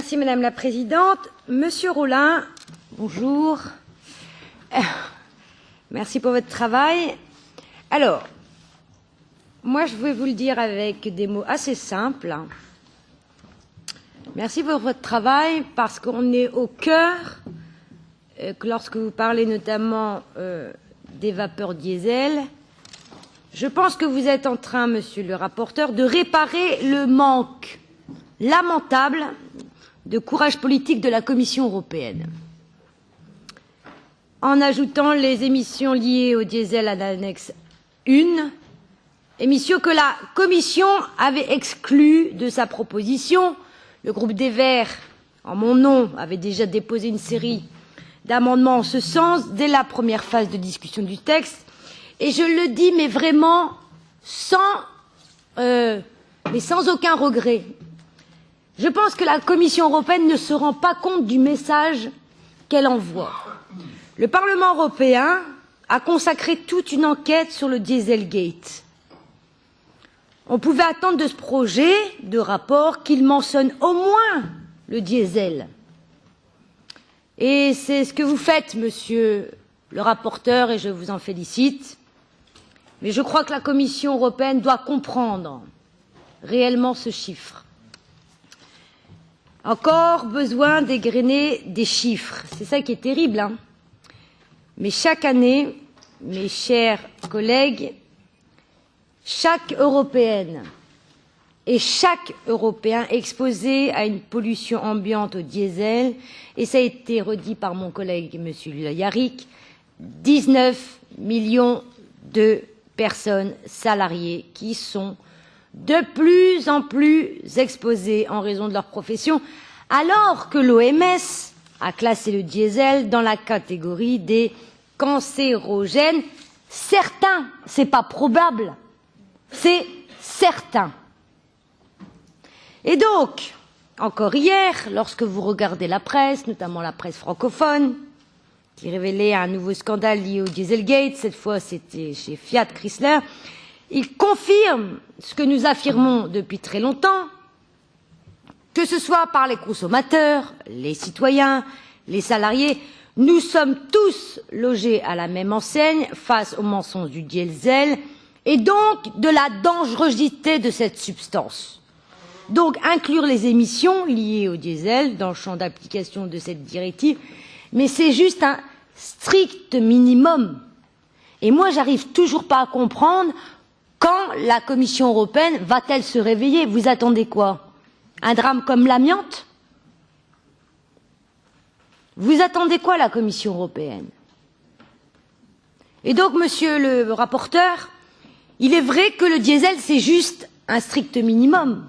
Merci Madame la Présidente. Monsieur Rolin, bonjour. Merci pour votre travail. Alors, moi je vais vous le dire avec des mots assez simples. Merci pour votre travail parce qu'on est au cœur, lorsque vous parlez notamment des vapeurs diesel, je pense que vous êtes en train, monsieur le rapporteur, de réparer le manque lamentable de courage politique de la Commission européenne. En ajoutant les émissions liées au diesel à l'annexe 1, émissions que la Commission avait exclues de sa proposition. Le groupe des Verts, en mon nom, avait déjà déposé une série d'amendements en ce sens dès la première phase de discussion du texte. Et je le dis, mais vraiment sans aucun regret. Je pense que la Commission européenne ne se rend pas compte du message qu'elle envoie. Le Parlement européen a consacré toute une enquête sur le Dieselgate. On pouvait attendre de ce projet de rapport qu'il mentionne au moins le diesel. Et c'est ce que vous faites, monsieur le rapporteur, et je vous en félicite. Mais je crois que la Commission européenne doit comprendre réellement ce chiffre. Encore besoin d'égrener des chiffres. C'est ça qui est terrible, hein. Mais chaque année, mes chers collègues, chaque Européenne et chaque Européen exposé à une pollution ambiante au diesel, et ça a été redit par mon collègue M. Yarrick, 19 millions de personnes salariées qui sont de plus en plus exposées en raison de leur profession, alors que l'OMS a classé le diesel dans la catégorie des cancérogènes. Certains, c'est pas probable, c'est certain. Et donc, encore hier, lorsque vous regardez la presse, notamment la presse francophone, qui révélait un nouveau scandale lié au Dieselgate, cette fois c'était chez Fiat Chrysler, il confirme ce que nous affirmons depuis très longtemps, que ce soit par les consommateurs, les citoyens, les salariés, nous sommes tous logés à la même enseigne face aux mensonges du diesel et donc de la dangerosité de cette substance. Donc inclure les émissions liées au diesel dans le champ d'application de cette directive, mais c'est juste un strict minimum. Et moi, j'arrive toujours pas à comprendre quand la Commission européenne va-t-elle se réveiller. Vous attendez quoi? Un drame comme l'amiante? Vous attendez quoi, la Commission européenne? Et donc, monsieur le rapporteur, il est vrai que le diesel, c'est juste un strict minimum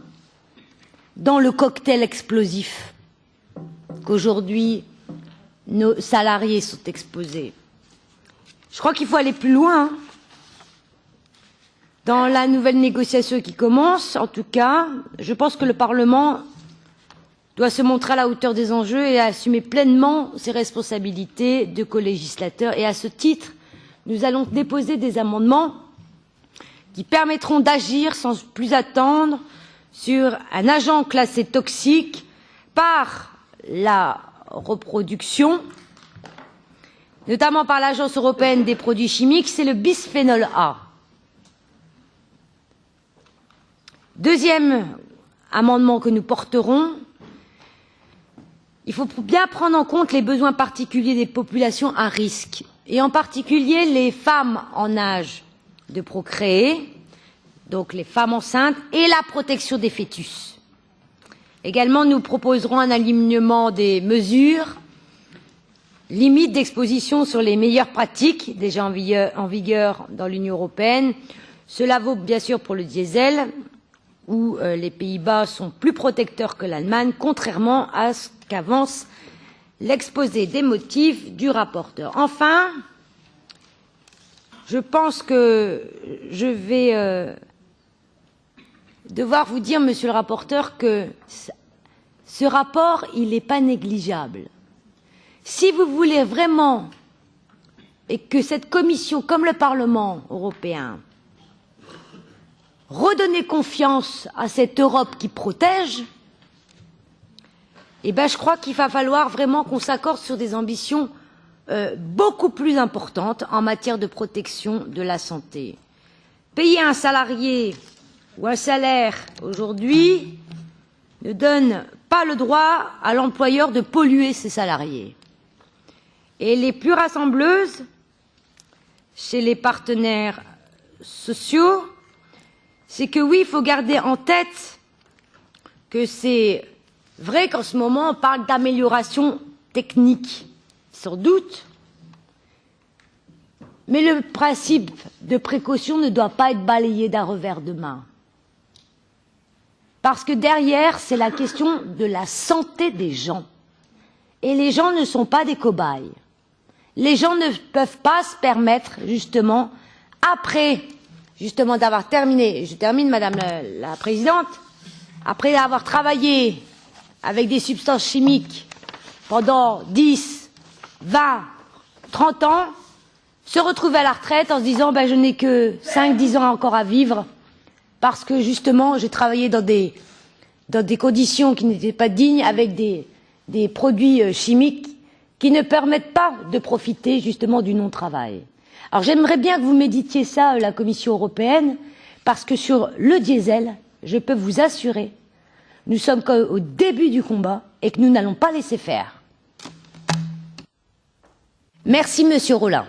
dans le cocktail explosif qu'aujourd'hui nos salariés sont exposés. Je crois qu'il faut aller plus loin. Dans la nouvelle négociation qui commence, en tout cas, je pense que le Parlement doit se montrer à la hauteur des enjeux et assumer pleinement ses responsabilités de colégislateur. Et à ce titre, nous allons déposer des amendements qui permettront d'agir sans plus attendre sur un agent classé toxique par la reproduction, notamment par l'Agence européenne des produits chimiques, c'est le bisphénol A. Deuxième amendement que nous porterons, il faut bien prendre en compte les besoins particuliers des populations à risque, et en particulier les femmes en âge de procréer, donc les femmes enceintes, et la protection des fœtus. Également, nous proposerons un alignement des mesures limites d'exposition sur les meilleures pratiques déjà en vigueur dans l'Union européenne. Cela vaut bien sûr pour le diesel, où les Pays-Bas sont plus protecteurs que l'Allemagne, contrairement à ce qu'avance l'exposé des motifs du rapporteur. Enfin, je pense que je vais devoir vous dire, monsieur le rapporteur, que ce rapport, il n'est pas négligeable. Si vous voulez vraiment, et que cette commission, comme le Parlement européen, redonner confiance à cette Europe qui protège, eh ben, je crois qu'il va falloir vraiment qu'on s'accorde sur des ambitions beaucoup plus importantes en matière de protection de la santé. Payer un salarié ou un salaire aujourd'hui ne donne pas le droit à l'employeur de polluer ses salariés. Et les plus rassembleuses, chez les partenaires sociaux, c'est que oui, il faut garder en tête que c'est vrai qu'en ce moment, on parle d'amélioration technique, sans doute, mais le principe de précaution ne doit pas être balayé d'un revers de main. Parce que derrière, c'est la question de la santé des gens. Et les gens ne sont pas des cobayes. Les gens ne peuvent pas se permettre, justement, après, justement, d'avoir terminé, je termine, Madame la Présidente, après avoir travaillé avec des substances chimiques pendant 10, 20, 30 ans, se retrouver à la retraite en se disant ben, je n'ai que 5-10 ans encore à vivre parce que justement j'ai travaillé dans des conditions qui n'étaient pas dignes avec des produits chimiques qui ne permettent pas de profiter justement du non-travail. Alors j'aimerais bien que vous méditiez ça, la Commission européenne, parce que sur le diesel, je peux vous assurer, nous sommes au début du combat et que nous n'allons pas laisser faire. Merci Monsieur Rolin.